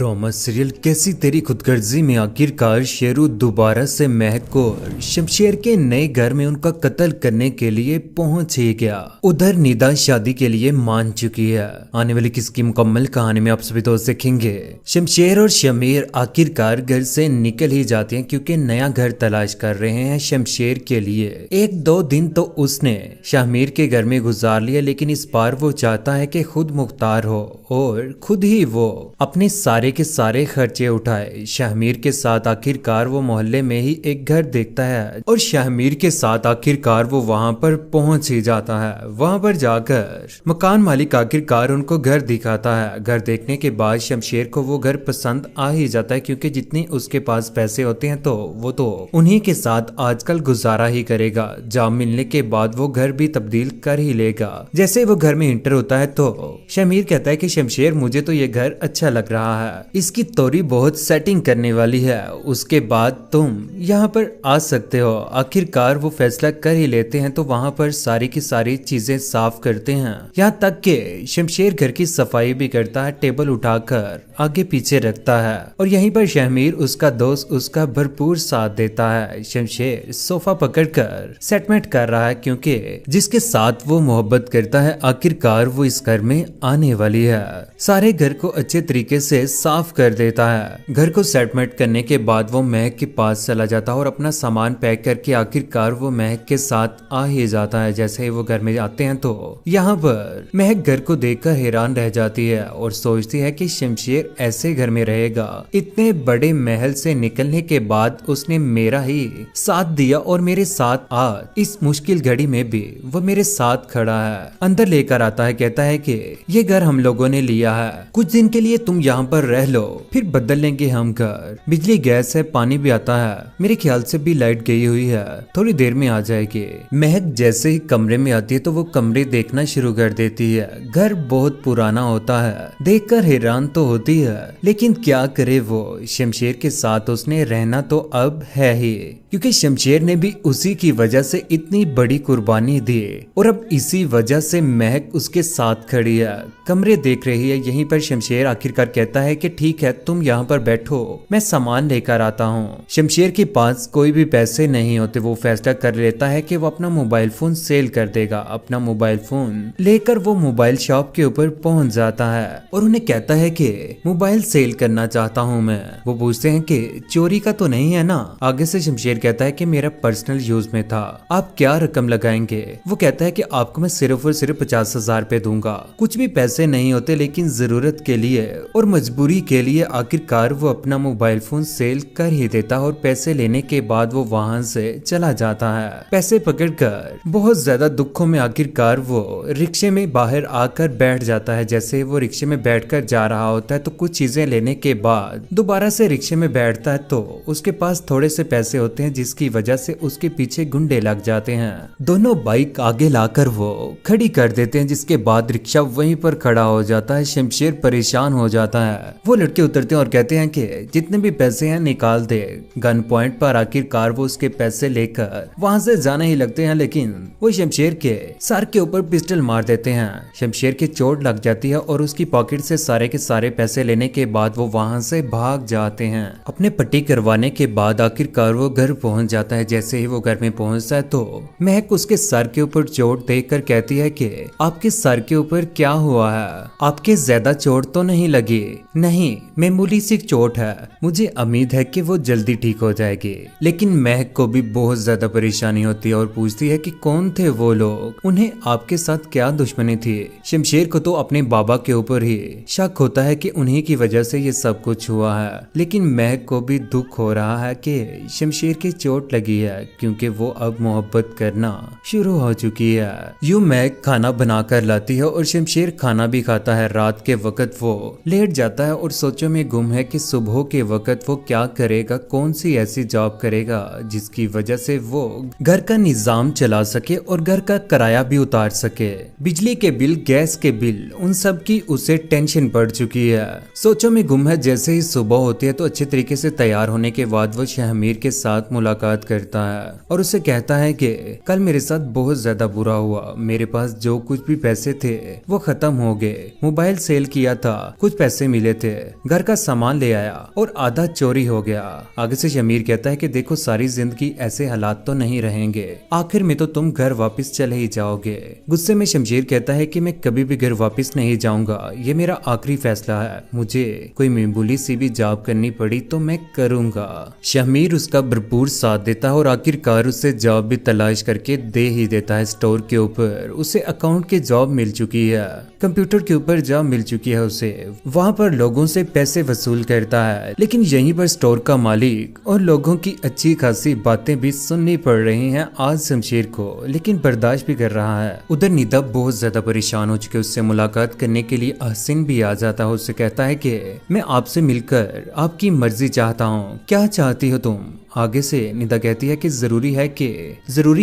Drama serial कैसी तेरी खुदगर्जी में आखिरकार शेरू दोबारा से महक को शमशेर के नए घर में उनका कत्ल करने के लिए पहुंच ही गया। उधर निदा शादी के लिए मान चुकी है। आने वाली किसकी मुकम्मल कहानी में आप सभी दोस्त देखेंगे। शमशेर और शमीर आखिरकार घर से निकल ही जाते हैं क्योंकि नया घर तलाश कर रहे हैं शमशेर के लिए। एक दो दिन तो उसने शमीर के घर में गुजार लिया, लेकिन इस बार वो चाहता है कि खुद मुख्तार हो और खुद ही वो अपने सारे के सारे खर्चे उठाए। शाहमीर के साथ आखिरकार वो मोहल्ले में ही एक घर देखता है और शाहमीर के साथ आखिरकार वो वहां पर पहुंच ही जाता है। वहां पर जाकर मकान मालिक आखिरकार उनको घर दिखाता है। घर देखने के बाद शमशेर को वो घर पसंद आ ही जाता है क्योंकि जितने उसके पास पैसे होते हैं तो वो तो उन्हीं के साथ आजकल गुजारा ही करेगा। जॉब मिलने के बाद वो घर भी तब्दील कर ही लेगा। जैसे वो घर में इंटर होता है तो शाहमीर कहता है कि शमशेर मुझे तो ये घर अच्छा लग रहा है, इसकी तोरी बहुत सेटिंग करने वाली है, उसके बाद तुम यहाँ पर आ सकते हो। आखिरकार वो फैसला कर ही लेते हैं तो वहाँ पर सारी की सारी चीजें साफ करते हैं। यहाँ तक कि शमशेर घर की सफाई भी करता है, टेबल उठाकर आगे पीछे रखता है और यहीं पर शहमीर उसका दोस्त उसका भरपूर साथ देता है। शमशेर सोफा पकड़कर सेटमेंट कर रहा है क्योंकि जिसके साथ वो मोहब्बत करता है आखिरकार वो इस घर में आने वाली है। सारे घर को अच्छे तरीके से साफ कर देता है। घर को सेटमेंट करने के बाद वो महक के पास चला जाता है और अपना सामान पैक करके आखिरकार वो महक के साथ आ ही जाता है। जैसे ही वो घर में आते हैं तो यहाँ पर महक घर को देखकर हैरान रह जाती है और सोचती है कि शमशेर ऐसे घर में रहेगा। इतने बड़े महल से निकलने के बाद उसने मेरा ही साथ दिया और मेरे साथ आज इस मुश्किल घड़ी में भी वो मेरे साथ खड़ा है। अंदर लेकर आता है, कहता है कि ये घर हम लोगों ने लिया है, कुछ दिन के लिए तुम यहाँ पर रह लो, फिर बदल लेंगे हम घर। बिजली गैस है, पानी भी आता है, मेरे ख्याल से भी लाइट गई हुई है, थोड़ी देर में आ जाएगी। महक जैसे ही कमरे में आती है तो वो कमरे देखना शुरू कर देती है। घर बहुत पुराना होता है, देखकर हैरान तो होती है, लेकिन क्या करे वो, शमशेर के साथ उसने रहना तो अब है ही, क्योंकि शमशेर ने भी उसी की वजह से इतनी बड़ी कुर्बानी दी और अब इसी वजह से महक उसके साथ खड़ी है, कमरे देख रही है। यहीं पर शमशेर आखिरकार कहता है कि ठीक है तुम यहाँ पर बैठो, मैं सामान लेकर आता हूँ। शमशेर के पास कोई भी पैसे नहीं होते, वो फैसला कर लेता है कि वो अपना मोबाइल फोन सेल कर देगा। अपना मोबाइल फोन लेकर वो मोबाइल शॉप के ऊपर पहुंच जाता है और उन्हें कहता है कि मोबाइल सेल करना चाहता हूँ मैं। वो पूछते हैं कि चोरी का तो नहीं है ना। आगे से शमशेर कहता है कि मेरा पर्सनल यूज में था, आप क्या रकम लगाएंगे। वो कहता है कि आपको मैं सिर्फ और सिर्फ 50,000 रुपए दूंगा। कुछ भी पैसे नहीं होते, लेकिन जरूरत के लिए और मजबूरी के लिए आखिरकार वो अपना मोबाइल फोन सेल कर ही देता है और पैसे लेने के बाद वो वहां से चला जाता है। पैसे पकड़कर बहुत ज्यादा दुखों में आखिरकार वो रिक्शे में बाहर आकर बैठ जाता है। जैसे वो रिक्शे में बैठकर जा रहा होता है तो कुछ चीजें लेने के बाद दोबारा से रिक्शे में बैठता है तो उसके पास थोड़े से पैसे होते हैं, जिसकी वजह से उसके पीछे गुंडे लग जाते हैं। दोनों बाइक आगे लाकर वो खड़ी कर देते हैं, जिसके बाद रिक्शा वहीं पर खड़ा हो जाता है। शमशेर परेशान हो जाता है। वो लड़के उतरते हैं और कहते हैं कि जितने भी पैसे हैं निकाल दे। गन पॉइंट पर आखिरकार वो उसके पैसे लेकर वहां से जाने ही लगते हैं, लेकिन वो शमशेर के सर के ऊपर पिस्टल मार देते हैं। शमशेर की चोट लग जाती है और उसकी पॉकेट से सारे के सारे पैसे लेने के बाद वो वहां से भाग जाते हैं। अपने पट्टी करवाने के बाद आखिरकार वो घर पहुंच जाता है। जैसे ही वो घर में पहुंचता है तो महक उसके सर के ऊपर चोट देखकर कहती है कि आपके सर के ऊपर क्या हुआ है, आपके ज्यादा चोट तो नहीं लगी। नहीं, मामूली सी चोट है, मुझे उम्मीद है कि वो जल्दी ठीक हो जाएगी। लेकिन महक को भी बहुत ज्यादा परेशानी होती है और पूछती है कि कौन थे वो लोग, उन्हें आपके साथ क्या दुश्मनी थी। शमशेर को तो अपने बाबा के ऊपर ही शक होता है कि उन्हीं की वजह से ये सब कुछ हुआ है, लेकिन महक को भी दुख हो रहा है कि शमशेर की चोट लगी है क्योंकि वो अब मोहब्बत करना शुरू हो चुकी है। यूं महक खाना बनाकर लाती है और शमशेर खाना भी खाता है। रात के वक्त वो लेट जाता है और सोचों में गुम है कि सुबह के वक्त वो क्या करेगा, कौन सी ऐसी जॉब करेगा जिसकी वजह से वो घर का निजाम चला सके और घर का किराया भी उतार सके। बिजली के बिल, गैस के बिल, उन सब की उसे टेंशन पड़ चुकी है। सोचों में गुम है। जैसे ही सुबह होती है तो अच्छे तरीके से तैयार होने के बाद वो शाहमीर के साथ मुलाकात करता है और उसे कहता है कि कल मेरे साथ बहुत ज्यादा बुरा हुआ, मेरे पास जो कुछ भी पैसे थे वो खत्म हो गए, मोबाइल सेल किया था, कुछ पैसे मिले थे, घर का सामान ले आया और आधा चोरी हो गया। आगे से शमीर कहता है कि देखो सारी जिंदगी ऐसे हालात तो नहीं रहेंगे, आखिर में तो तुम घर वापस चले ही जाओगे। गुस्से में शमशेर कहता है कि मैं कभी भी घर वापस नहीं जाऊंगा, ये मेरा आखिरी फैसला है, मुझे कोई मामूली सी भी जॉब करनी पड़ी तो मैं करूंगा। शमीर उसका भरपूर साथ देता है और आखिरकार उसे जॉब भी तलाश करके दे ही देता है। स्टोर के ऊपर उसे अकाउंट की जॉब मिल चुकी है, कंप्यूटर के ऊपर जॉब मिल चुकी है उसे, वहाँ पर लोगों से पैसे वसूल करता है। लेकिन यहीं पर स्टोर का मालिक और लोगों की अच्छी खासी बातें भी सुननी पड़ रही हैं आज शमशेर को, लेकिन बर्दाश्त भी कर रहा है। उधर निदा बहुत ज्यादा परेशान हो चुके, उससे मुलाकात करने के लिए अहसिन भी आ जाता है। उससे कहता है कि मैं आपसे मिलकर आपकी मर्जी चाहता हूँ, क्या चाहती हो तुम? आगे से निदा कहती है कि जरूरी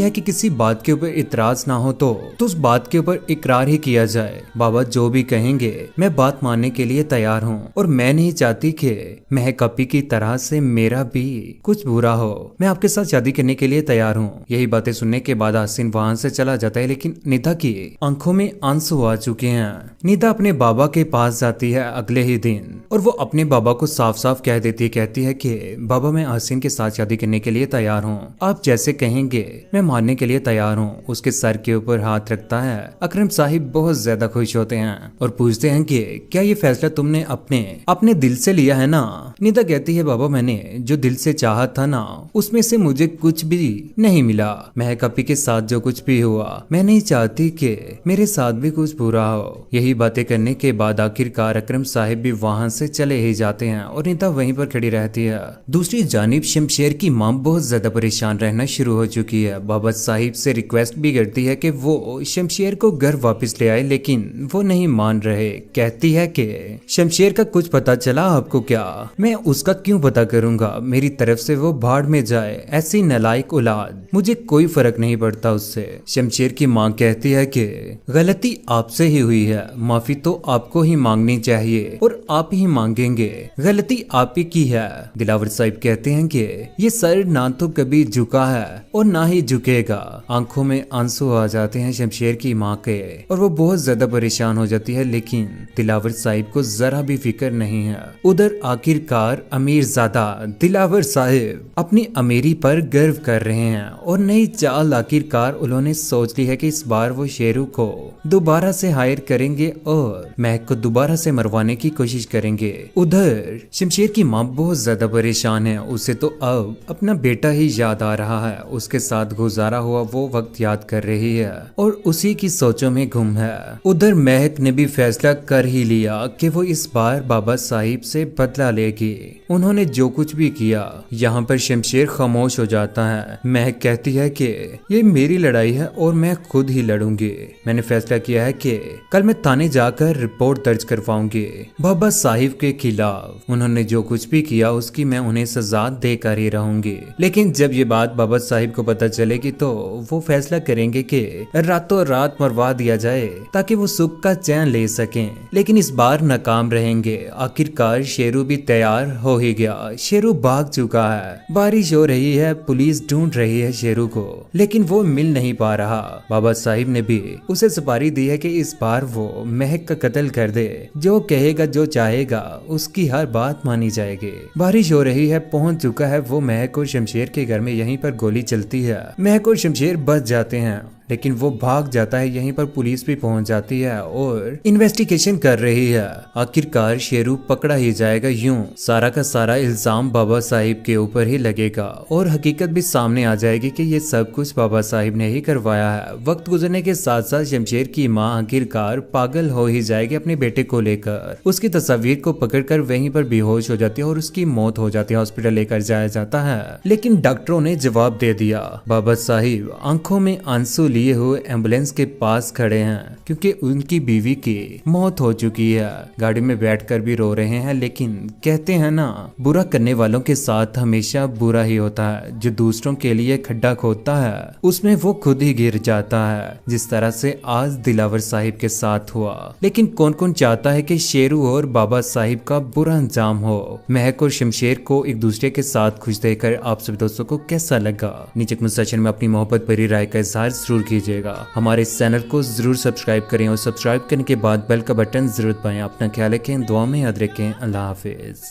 है कि किसी बात के ऊपर इतराज ना हो तो उस बात के ऊपर इकरार ही किया जाए। बाबा जो भी कहेंगे मैं बात मानने के लिए तैयार हूँ, और मैं नहीं चाहती कि महक अपी की तरह से मेरा भी कुछ बुरा हो। मैं आपके साथ शादी करने के लिए तैयार हूँ। यही बातें सुनने के बाद आसिन वहाँ से चला जाता है, लेकिन निदा की आंखों में आंसू आ चुके हैं। निदा अपने बाबा के पास जाती है अगले ही दिन, और वो अपने बाबा को साफ साफ कह देती है, कहती है कि बाबा मैं आसिन के साथ शादी करने के लिए तैयार हूँ, आप जैसे कहेंगे मैं मानने के लिए तैयार हूँ। उसके सर के ऊपर हाथ रखता है। अकरम साहिब बहुत ज्यादा खुश होते हैं और पूछते हैं कि क्या ये फैसला तुमने अपने दिल से लिया है ना? निदा कहती है बाबा मैंने जो दिल से चाहा था ना, उसमें से मुझे कुछ भी नहीं मिला। महक अपी के साथ जो कुछ भी हुआ, मैं नहीं चाहती कि मेरे साथ भी कुछ बुरा हो। यही बातें करने के बाद आखिरकार अकरम साहिब भी वहाँ से चले ही जाते हैं और निदा वहीं पर खड़ी रहती है। दूसरी जानिब शमशेर की मां बहुत ज्यादा परेशान रहना शुरू हो चुकी है। बाबा साहिब से रिक्वेस्ट भी करती है कि वो शमशेर को घर वापस ले आए, लेकिन वो नहीं मान रहे। कहती है कि शमशेर का कुछ पता चला आपको क्या? मैं उसका क्यों पता करूंगा, मेरी तरफ से वो भाड़ में जाए, ऐसी नालायक औलाद, मुझे कोई फर्क नहीं पड़ता उससे। शमशेर की मां कहती है कि गलती आपसे ही हुई है, माफी तो आपको ही मांगनी चाहिए और आप ही मांगेंगे, गलती आप ही की है। दिलावर साहिब कहते हैं कि ये सर ना तो कभी झुका है और ना ही झुकेगा। आंखों में आंसू आ जाते हैं शमशेर की माँ के, और वो बहुत ज्यादा परेशान हो जाती है, लेकिन दिलावर साहिब को जरा भी फिक्र नहीं है। उधर आखिरकार अमीरजादा दिलावर साहिब अपनी अमीरी पर गर्व कर रहे हैं और नई चाल आखिरकार उन्होंने सोच ली है कि इस बार वो शेरू को दोबारा से हायर करेंगे और महक को दोबारा से मरवाने की कोशिश करेंगे। उधर शमशेर की माँ बहुत ज्यादा परेशान है, उसे तो अब अपना बेटा ही याद आ रहा है। उसके साथ गुजारा हुआ वो वक्त याद कर रही है और उसी की सोचों में गुम है। उधर महक ने भी फैसला कर ही लिया कि वो इस बार बाबा साहिब से बदला लेगी, उन्होंने जो कुछ भी किया। यहाँ पर शमशेर खामोश हो जाता है। महक कहती है कि ये मेरी लड़ाई है और मैं खुद ही लड़ूंगी। मैंने फैसला किया है कि कल मैं थाने जाकर रिपोर्ट दर्ज करवाऊंगी बाबा साहिब के खिलाफ। उन्होंने जो कुछ भी किया उसकी मैं उन्हें सजा देकर ही रहूंगी। लेकिन जब ये बात बाबा साहिब को पता चलेगी तो वो फैसला करेंगे कि रातों रात मरवा दिया जाए ताकि वो सुख का चैन ले सकें। लेकिन इस बार नाकाम रहेंगे। आखिरकार शेरू भी तैयार हो ही गया। शेरू भाग चुका है। बारिश हो रही है, पुलिस ढूंढ रही है शेरू को, लेकिन वो मिल नहीं पा रहा। बाबा साहिब ने भी उसे सुपारी दी है कि इस बार वो महक का कत्ल कर दे, जो कहेगा जो चाहेगा उसकी हर बात मानी जाएगी। बारिश हो रही है, पहुंच चुका है वो महक और शमशेर के घर में। यहीं पर गोली चलती है, महक और शमशेर बच जाते हैं, लेकिन वो भाग जाता है। यहीं पर पुलिस भी पहुंच जाती है और इन्वेस्टिगेशन कर रही है। आखिरकार शेरू पकड़ा ही जाएगा। यूं सारा का सारा इल्जाम बाबा साहिब के ऊपर ही लगेगा और हकीकत भी सामने आ जाएगी कि ये सब कुछ बाबा साहिब ने ही करवाया है। वक्त गुजरने के साथ साथ शमशेर की माँ आखिरकार पागल हो ही जाएगी अपने बेटे को लेकर। उसकी तस्वीर को पकड़कर वहीं पर बेहोश हो जाती है और उसकी मौत हो जाती है। हॉस्पिटल लेकर जाया जाता है, लेकिन डॉक्टरों ने जवाब दे दिया। बाबा साहिब आंखों में आंसू लिए हुए एम्बुलेंस के पास खड़े हैं क्योंकि उनकी बीवी की मौत हो चुकी है। गाड़ी में बैठकर भी रो रहे हैं, लेकिन कहते हैं ना, बुरा करने वालों के साथ हमेशा बुरा ही होता है। जो दूसरों के लिए खड्डा खोदता है उसमें वो खुद ही गिर जाता है, जिस तरह से आज दिलावर साहिब के साथ हुआ। लेकिन कौन कौन चाहता है कि शेरू और बाबा साहिब का बुरा अंजाम हो? महक और शमशेर को एक दूसरे के साथ खुश देखकर आप सभी दोस्तों को कैसा लगा? नीचे कमेंट सेक्शन में अपनी मोहब्बत भरी राय का इजहार जरूर कीजिएगा। हमारे इस चैनल को जरूर सब्सक्राइब करें और सब्सक्राइब करने के बाद बेल का बटन जरूर दबाएं। अपना ख्याल रखें, दुआ में याद रखें। अल्लाह हाफिज।